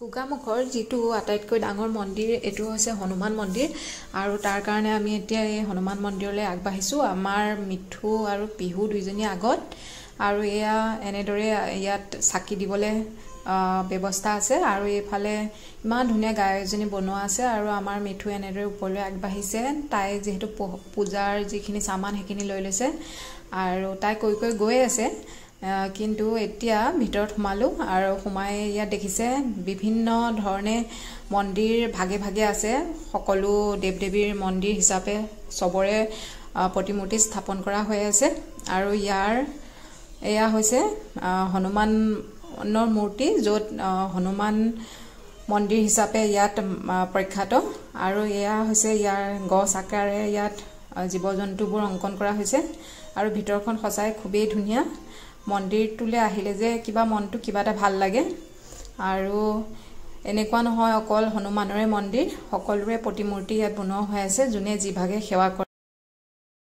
গোগামুখৰ যিটো আটাইতকৈ ডাঙৰ মন্দিৰ এটো হৈছে হনুমান মন্দিৰ আৰু তাৰ কাৰণে আমি এতিয়া এই হনুমান মন্দিৰলৈ আগবাঢ়িছো আমাৰ মিঠু আৰু পিহু দুইজনী আগত আৰু এয়া এনেদৰে ইয়াত চাকি দিবলৈ ব্যৱস্থা আছে আৰু এইফালে ইমান ধুনীয়া গায় এজনী বনোৱা আছে আৰু আমাৰ মিঠু এনেদৰে ওপৰলৈ আগবাঢ়িছে তাই যেহেতু পূজাৰ যিখিনি সামান হেখিনি লৈ লৈছে আৰু তাই কৈ গৈ আছে কিন্তু এতিয়া ভিতৰত সোমালো আৰু সোমাই ইয়া দেখিছে বিভিন্ন ধৰণে মন্দিৰ ভাগে ভাগে আছে সকলো দেৱদেৱীৰ মন্দিৰ হিচাপে সবৰে প্ৰতিমূৰ্তি স্থাপন কৰা হৈ আছে আৰু ইয়াৰ এয়া হৈছে হনুমানৰ মূৰ্তি য'ত হনুমান মন্দিৰ হিচাপে ইয়াত প্ৰখ্যাত আৰু এয়া হৈছে ইয়াৰ গছ আকাৰে ইয়াত জীৱ-জন্তুবোৰ অংকন কৰা হৈছে আৰু ভিতৰখন সঁচাই খুবেই ধুনীয়া মন্দিৰটোলে আহিলে যে কিবা মনটো কিবা এটা ভাল লাগে আৰু এনেকুৱা নহয় অকল হনুমানৰে মন্দিৰ সকলোৰে প্ৰতিমূৰ্তি ইয়াত বনোৱা হৈ আছে যোনে যি ভাগে সেৱা কৰে